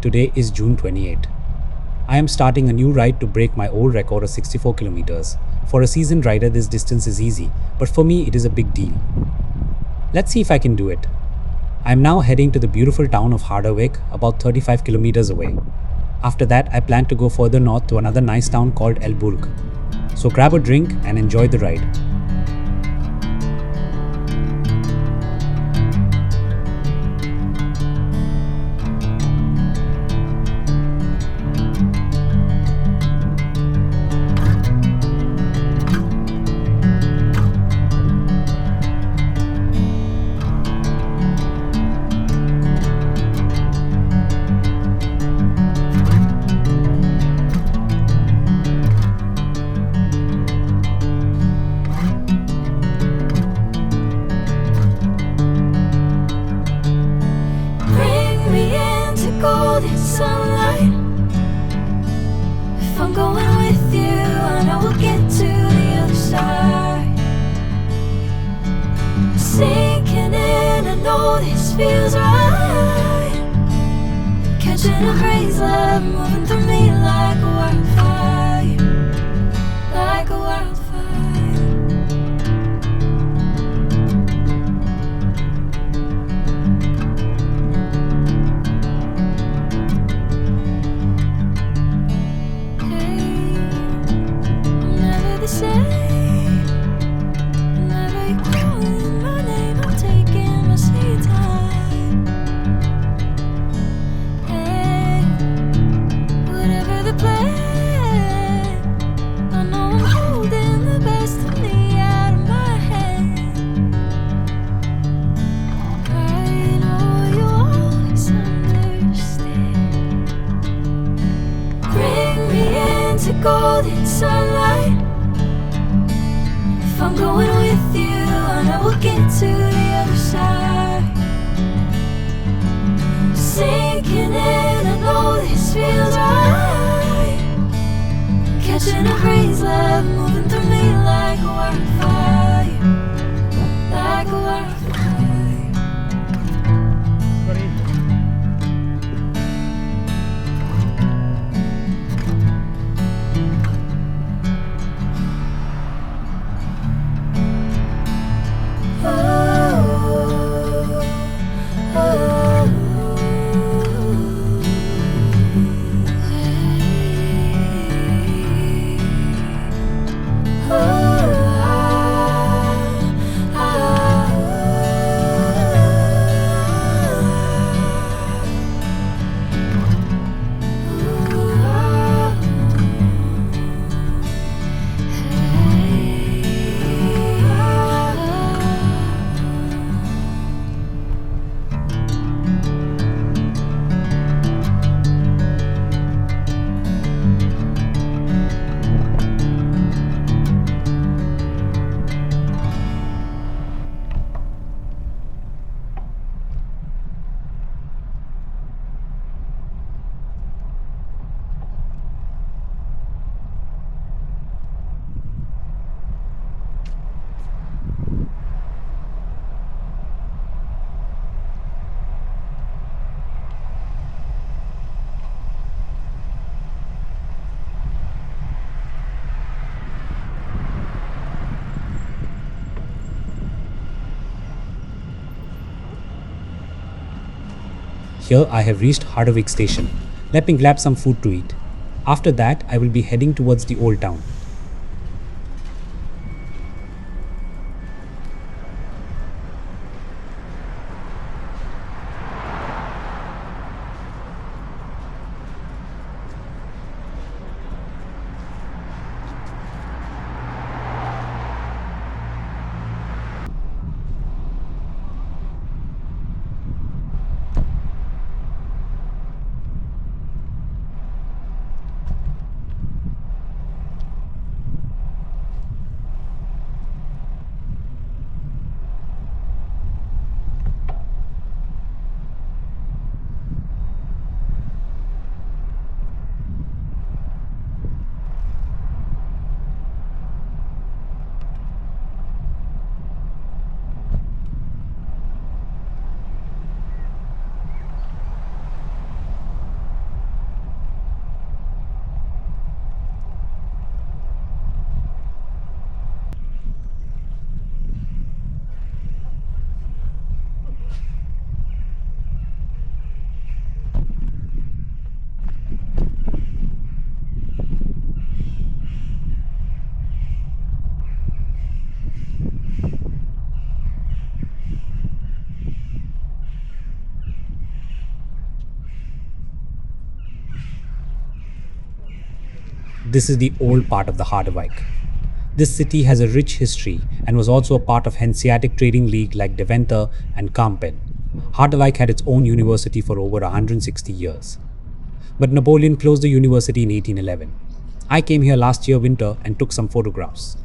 Today is June 28. I am starting a new ride to break my old record of 64 kilometers. For a seasoned rider, this distance is easy, but for me, it is a big deal. Let's see if I can do it. I am now heading to the beautiful town of Harderwijk, about 35 kilometers away. After that, I plan to go further north to another nice town called Elburg. So grab a drink and enjoy the ride. Golden sunlight. If I'm going with you, I know we'll get to the other side. Sinking in, I know this feels right. Catching a crazy love, moving through me like a wildfire, like a wildfire. Golden sunlight. If I'm going with you, I know we'll get to the other side. Sinking in, I know this feels right. Catching a crazy love, moving through me like a wildfire, like a wildfire. Here I have reached Harderwijk station. Let me grab some food to eat. After that, I will be heading towards the old town. This is the old part of the Harderwijk. This city has a rich history and was also a part of Hanseatic trading league like Deventer and Kampen. Harderwijk had its own university for over 160 years. But Napoleon closed the university in 1811. I came here last year winter and took some photographs.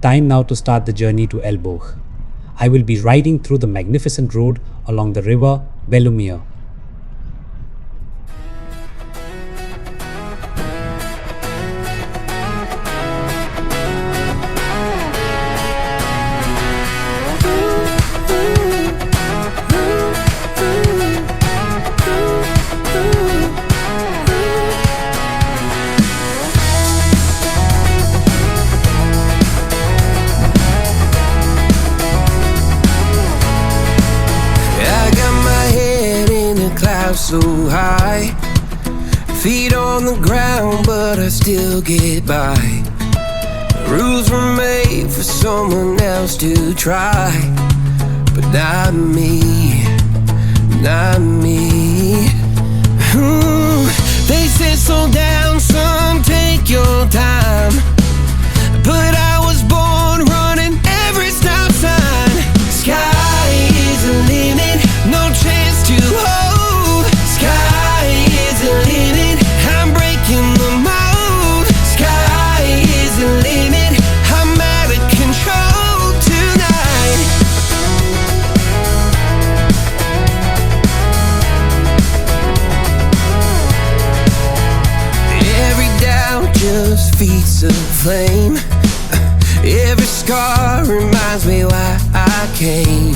Time now to start the journey to Elburg. I will be riding through the magnificent road along the river Elburg. So high, feet on the ground, but I still get by. Rules were made for someone else to try, but not me, not me. They said slow down, son, take your time, but I was born running every stop sign. Sky is the limit, no chance to hold. Sky is the limit, I'm breaking the mold. Sky is the limit, I'm out of control tonight. Every doubt just feeds the flame. Every scar reminds me why I came.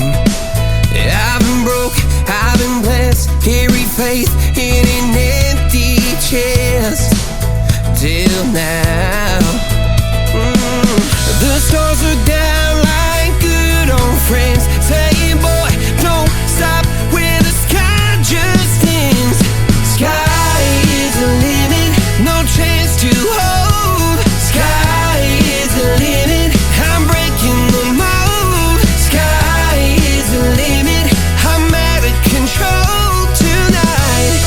I've been broke, I've been blessed, carry faith in an empty chest till now. The stars are down like good old friends, saying, boy, don't stop where the sky just ends. Sky is the limit, no chance to hold. Sky is the limit, I'm breaking the mold. Sky is the limit, I'm out of control tonight.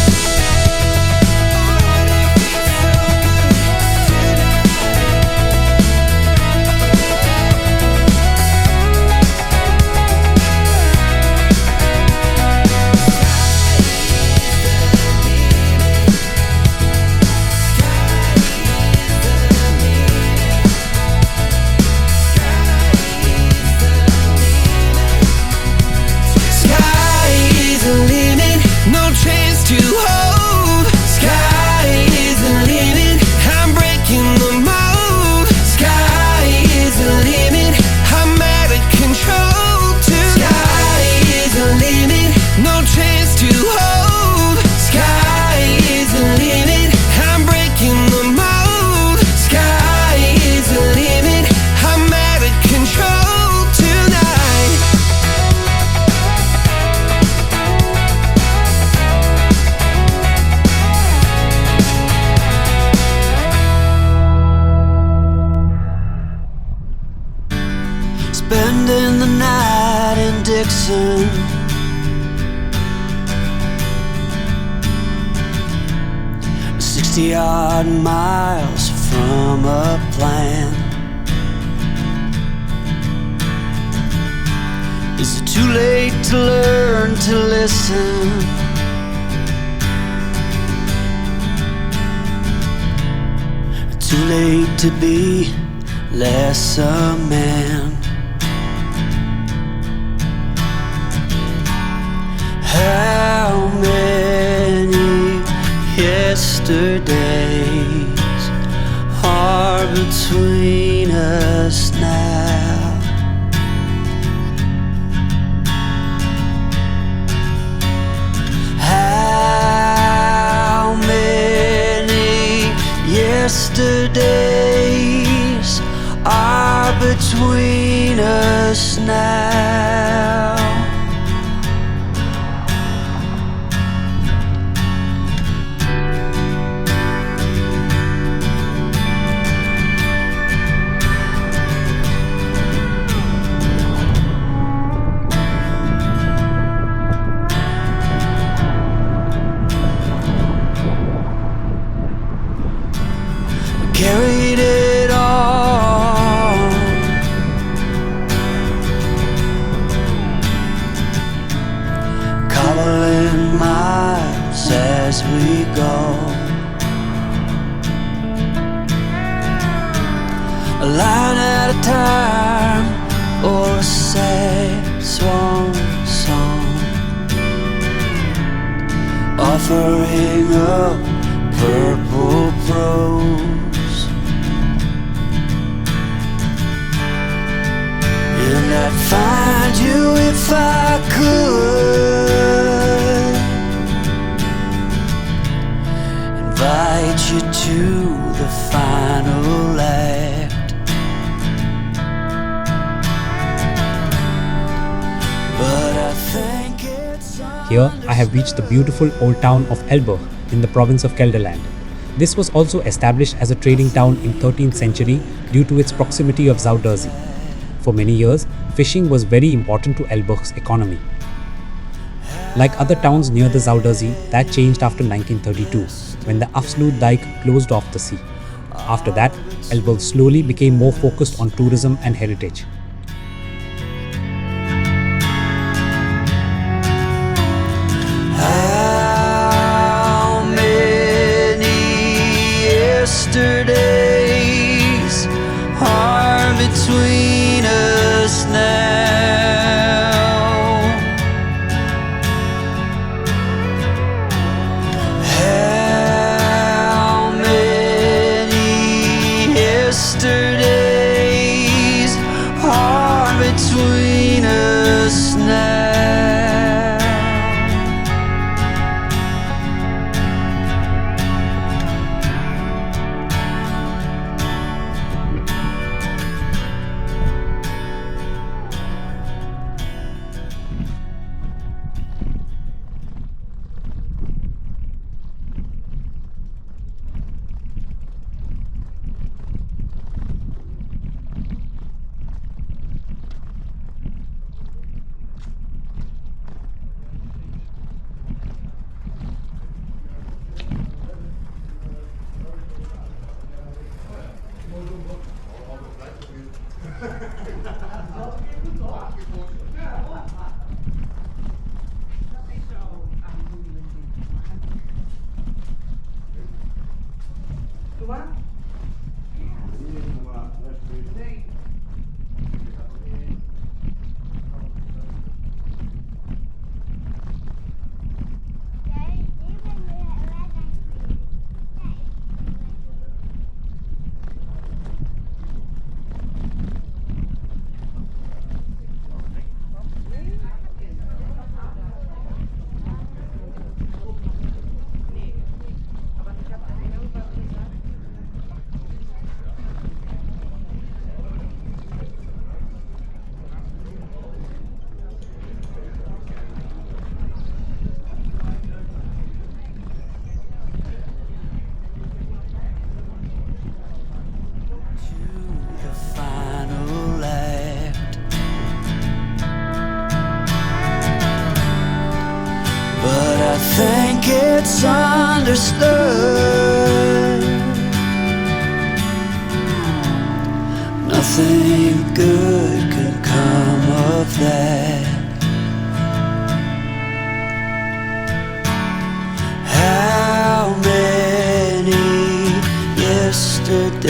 60 odd miles from a plan. Is it too late to learn to listen? Too late to be less a man? How many yesterdays are between us now? How many yesterdays are between us now? Carried it all, cobbling miles as we go, a line at a time, or a sad swan song, offering up purple prose. And I'd find you if I could, invite you to the final act. But I think it's Here, I have reached the beautiful old town of Elburg in the province of Gelderland. This was also established as a trading town in 13th century due to its proximity of Zuiderzee. For many years, fishing was very important to Elburg's economy. Like other towns near the Zuiderzee, that changed after 1932, when the Afsluitdijk closed off the sea. After that, Elburg slowly became more focused on tourism and heritage. how many yesterdays are between us now? How many yesterdays are between us now? Think it's understood nothing good can come of that. How many yesterdays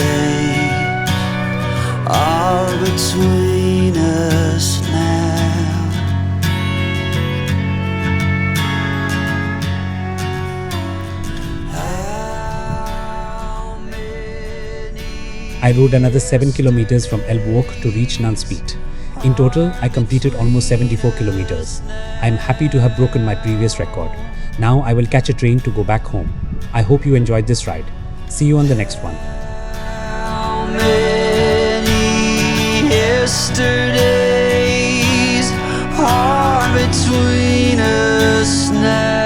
are between us now? How many I rode another 7 kilometers from Elburg to reach Nunspeet. In total, I completed almost 74 kilometers. I am happy to have broken my previous record. Now I will catch a train to go back home. I hope you enjoyed this ride. See you on the next one. How many yesterdays are between us now?